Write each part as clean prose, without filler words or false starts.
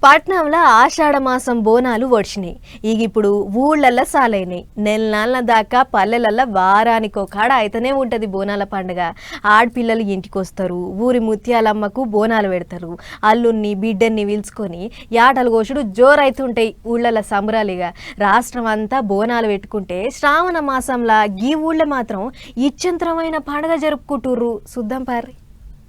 పట్నంలో ఆషాఢ మాసం బోనాలు వడిచినాయి. ఇప్పుడు ఊళ్ళల్లో సాలైనాయి. నెల దాకా పల్లెలల్లో వారానికో కాడ అయితేనే ఉంటుంది బోనాల పండుగ. ఆడపిల్లలు ఇంటికి వస్తారు, ఊరి ముత్యాలమ్మకు బోనాలు పెడతారు. అల్లున్ని బిడ్డన్ని పిలుచుకొని యాటలు కోసుడు జోరైతుంటాయి ఊళ్ళల్లో సంబరాలిగా. రాష్ట్రం అంతా బోనాలు పెట్టుకుంటే శ్రావణ మాసంలో ఈ ఊళ్ళో మాత్రం ఇచ్చంతరమైన పండుగ జరుపుకుంటుర్రు. సుద్దం పారి.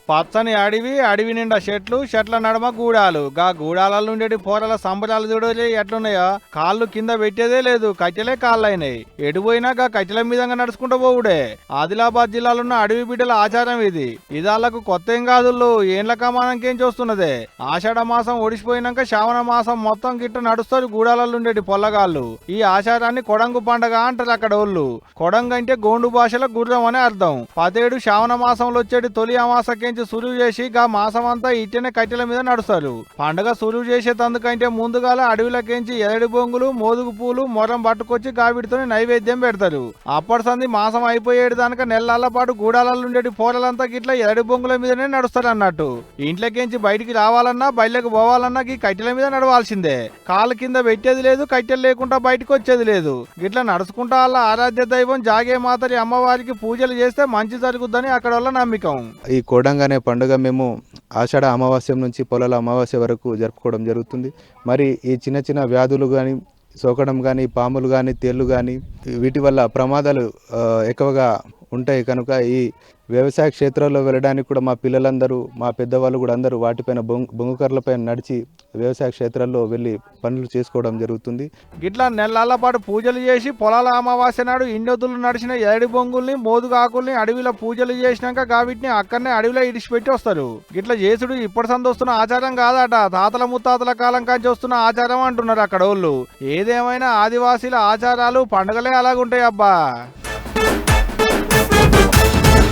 పచ్చని అడవి నిండా చెట్ల నడమ గూడాలు. గా గూడాల నుండి పోరల సంబరాలు చూడలే ఎట్లున్నాయో. కాళ్ళు కింద పెట్టేదే లేదు, కట్టెలే కాళ్ళైనాయి. ఎడిపోయినా గా కట్టెల మీదంగా నడుచుకుంటూ పోవుడే. ఆదిలాబాద్ జిల్లాలో ఉన్న అడవి బిడ్డల ఆచారం ఇది. ఇదాళ్లకు కొత్త ఏం కాదుళ్ళు, ఏండ్ల కమానంకేం చూస్తున్నదే. ఆషాఢ మాసం ఒడిసిపోయినాక శ్రావణ మాసం మొత్తం గిట్ట నడుస్తారు గూడాల నుండి పొల్లగాళ్ళు. ఈ ఆచారాన్ని కొడంగు పండగ అంటారు అక్కడ వాళ్ళు. కొడంగు అంటే గోండు భాషలో గుర్రం అని అర్థం. 17 శ్రావణ మాసంలో వచ్చేటి తొలి అమాసకి సులువు చేసి గా మాసం అంతా ఇట్టనే కట్టెల మీద నడుస్తారు. పండుగ సులువు చేసేటందుకంటే ముందుగాల అడవిలకేంచి ఎదడి బొంగులు, మోదుగు పూలు, మొరం పట్టుకొచ్చి గావిడితోనే నైవేద్యం పెడతారు. అప్పటి సంది మాసం అయిపోయేది దానిక నెలల పాటు గూడాలలో ఉండేటి పోరలంతా గిట్లా ఎదడి బొంగుల మీదనే నడుస్తారు అన్నట్టు. ఇంట్లోకేంచి బయటికి రావాలన్నా బయటకు పోవాలన్నా ఈ కట్టెల మీద నడవాల్సిందే. కాళ్ళ కింద పెట్టేది లేదు, కట్టెలు లేకుండా బయటకు వచ్చేది లేదు. గిట్లా నడుచుకుంటా వాళ్ళ ఆరాధ్య దైవం జాగే మాతరి అమ్మవారికి పూజలు చేస్తే మంచి జరుగుద్దని అక్కడ వాళ్ళ నమ్మకం. ఈ కోడంగ అనే పండుగ మేము ఆషాఢ అమావాస్యం నుంచి పొలాల అమావాస్య వరకు జరుపుకోవడం జరుగుతుంది. మరి ఈ చిన్న చిన్న వ్యాధులు కానీ, సోకడం కానీ, పాములు కానీ, తేళ్లు కానీ వీటి వల్ల ప్రమాదాలు ఎక్కువగా ఉంటాయి. కనుక ఈ వ్యవసాయ క్షేత్రాల్లో వెళ్ళడానికి కూడా మా పిల్లలందరూ, మా పెద్దవాళ్ళు కూడా అందరూ వాటిపైన బొంగుకర్లపైన నడిచి వ్యవసాయ క్షేత్రాల్లో వెళ్ళి పనులు చేసుకోవడం జరుగుతుంది. గిట్లా నెలల పాటు పూజలు చేసి పొలాల అమావాస్య నాడు ఇండొద్దులు నడిచిన ఎరడి బొంగుల్ని, మోదుగాకుల్ని అడవిలో పూజలు చేసినాక గావిటిని అక్కడనే అడవిలో ఇడిచిపెట్టి వస్తారు. గిట్లా చేసుడు ఇప్పటి సందొస్తున్న ఆచారం కాదట, తాతల ముత్తాతల కాలం కాంచి వస్తున్న ఆచారం అంటున్నారు అక్కడ వాళ్ళు. ఏదేమైనా ఆదివాసీల ఆచారాలు పండుగలే అలాగుంటాయి అబ్బా.